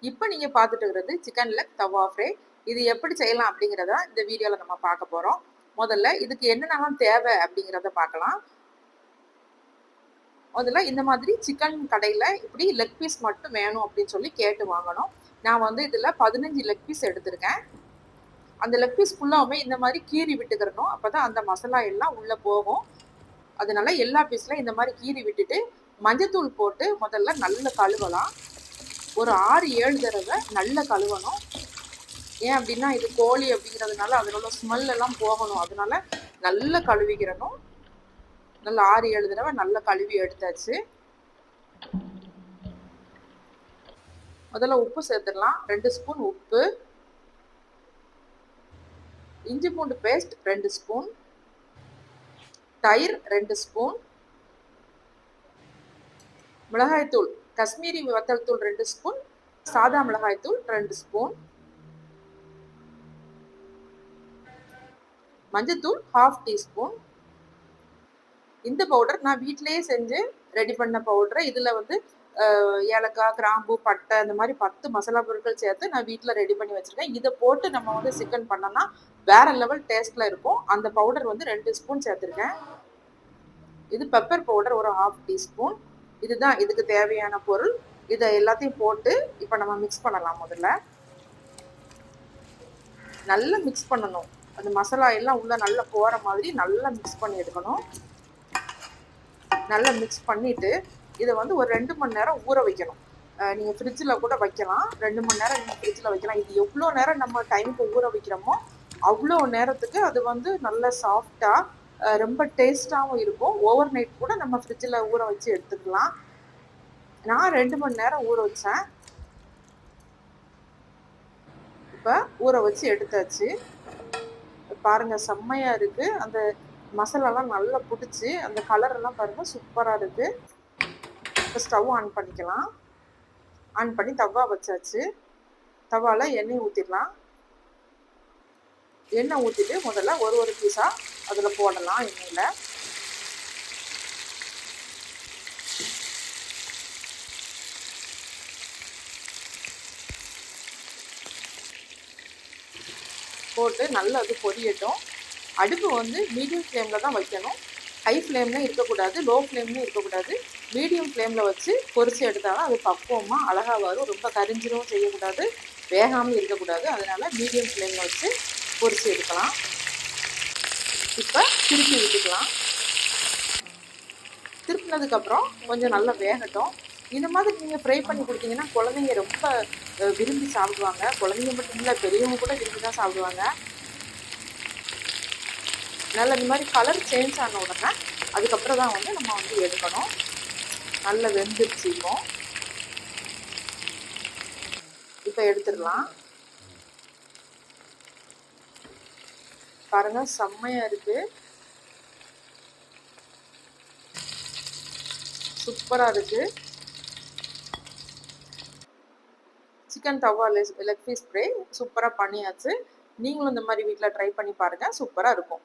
இப்போ நீங்கள் பார்த்துட்டு இருக்கிறது சிக்கன் லெக் தவா ஃப்ரை. இது எப்படி செய்யலாம் அப்படிங்கிறத இந்த வீடியோவில் நம்ம பார்க்க போகிறோம். முதல்ல இதுக்கு என்னென்னலாம் தேவை அப்படிங்கிறத பார்க்கலாம். முதல்ல இந்த மாதிரி சிக்கன் கடையில் இப்படி லெக் பீஸ் மட்டும் வேணும் அப்படின்னு சொல்லி கேட்டு வாங்கணும். நான் வந்து இதில் 15 லெக் பீஸ் எடுத்திருக்கேன். அந்த லெக் பீஸ் ஃபுல்லாகவுமே இந்த மாதிரி கீறி விட்டுக்கிறணும். அப்போ தான் அந்த மசாலா எல்லாம் உள்ளே போகும். அதனால எல்லா பீஸ்லையும் இந்த மாதிரி கீறி விட்டுட்டு மஞ்சத்தூள் போட்டு முதல்ல நல்ல கழுவலாம். ஒரு 6-7 தடவை நல்ல கழுவணும். ஏன் அப்படின்னா இது கோழி அப்படிங்கிறதுனால அதில் உள்ள ஸ்மெல் எல்லாம் போகணும். அதனால நல்லா கழுவிக்கிறணும். நல்லா 6-7 தடவை நல்லா கழுவி எடுத்தாச்சு. முதல்ல உப்பு சேர்த்துடலாம். 2 ஸ்பூன் உப்பு, இஞ்சி பூண்டு பேஸ்ட் 2 ஸ்பூன், தயிர் 2 ஸ்பூன், மிளகாய்த்தூள் காஷ்மீரி வத்தல் தூள் 2 ஸ்பூன், சாதா மிளகாய்த்தூள் 2 ஸ்பூன், மஞ்சத்தூள் 1/2 டீஸ்பூன். இந்த பவுடர் நான் வீட்டிலேயே செஞ்சு ரெடி பண்ண பவுடர். இதில் வந்து ஏலக்காய், கிராம்பு, பட்டை இந்த மாதிரி 10 மசாலா பொருட்கள் சேர்த்து நான் வீட்டில் ரெடி பண்ணி வச்சுருக்கேன். இதை போட்டு நம்ம வந்து சிக்கன் பண்ணோன்னா வேறு லெவல் டேஸ்ட்டில் இருக்கும். அந்த பவுடர் வந்து 2 ஸ்பூன் சேர்த்துருக்கேன். இது பெப்பர் பவுடர் ஒரு 1/2 டீஸ்பூன். இதுதான் இதுக்கு தேவையான பொருள். இதை எல்லாத்தையும் போட்டு இப்போ நம்ம மிக்ஸ் பண்ணலாம். முதல்ல நல்லா மிக்ஸ் பண்ணணும். அந்த மசாலா எல்லாம் உள்ளே நல்லா போகிற மாதிரி நல்லா மிக்ஸ் பண்ணி எடுக்கணும். நல்லா மிக்ஸ் பண்ணிவிட்டு இதை வந்து ஒரு 2 மணி நேரம் ஊற வைக்கணும். நீங்கள் ஃப்ரிட்ஜில் கூட வைக்கலாம். 2 மணி நேரம் நீங்கள் ஃப்ரிட்ஜில் வைக்கலாம். இது எவ்வளோ நேரம் நம்ம டைமுக்கு ஊற வைக்கிறோமோ அவ்வளோ நேரத்துக்கு அது வந்து நல்லா சாஃப்டாக ரொம்ப டேஸ்ட்டாகவும் இருக்கும். ஓவர் நைட் கூட நம்ம ஃப்ரிட்ஜில் ஊற வச்சு எடுத்துக்கலாம். நான் 2 மணி நேரம் ஊற வச்சேன். இப்போ ஊற வச்சு எடுத்தாச்சு. பாருங்கள் செம்மையாக இருக்குது. அந்த மசாலாலாம் நல்லா பிடிச்சி அந்த கலரெல்லாம் பாருங்கள் சூப்பராக இருக்குது. இப்போ ஸ்டவ் ஆன் பண்ணிக்கலாம். ஆன் பண்ணி தவா வச்சாச்சு. தவாவில் எண்ணெய் ஊற்றிடலாம். எண்ணெய் ஊற்றிட்டு முதல்ல ஒரு பீஸாக அதில் போடலாம். எண்ணெயில் போட்டு நல்லா அது பொரியட்டும். அடுப்பு வந்து மீடியம் ஃப்ளேமில் தான் வைக்கணும். ஹை ஃப்ளேம்லேயும் இருக்கக்கூடாது, லோ ஃப்ளேம்லேயும் இருக்கக்கூடாது. மீடியம் ஃப்ளேமில் வச்சு பொரித்து எடுத்தாலும் அது பக்குவமாக அழகாக வரும். ரொம்ப கரிஞ்சிடவும் செய்யக்கூடாது, வேகாமல் இருக்கக்கூடாது. அதனால் மீடியம் ஃப்ளேமில் வச்சு பொரித்து எடுக்கலாம். இப்போ திருப்பி விட்டுக்கலாம். திருப்பினதுக்கப்புறம் கொஞ்சம் நல்லா வேகட்டும். இந்த மாதிரி நீங்கள் ஃப்ரை பண்ணி கொடுத்தீங்கன்னா குழந்தைங்க ரொம்ப விரும்பி சாப்பிடுவாங்க. குழந்தைங்க மட்டும் இல்லை, பெரியவங்க கூட விரும்பி தான் சாப்பிடுவாங்க. நல்லா இந்த மாதிரி கலர் சேஞ்ச் ஆன உடனே அதுக்கப்புறம் தான் வந்து நம்ம வந்து எடுக்கணும். நல்லா வெந்துருச்சு. இப்போ எடுத்துடலாம். பாருங்க செம்மையாக இருக்குது, சூப்பராக இருக்குது. சிக்கன் தவா லெக் பீஸ் ஃப்ரை சூப்பராக பண்ணியாச்சு. நீங்களும் இந்த மாதிரி வீட்டில் ட்ரை பண்ணி பாருங்கள், சூப்பராக இருக்கும்.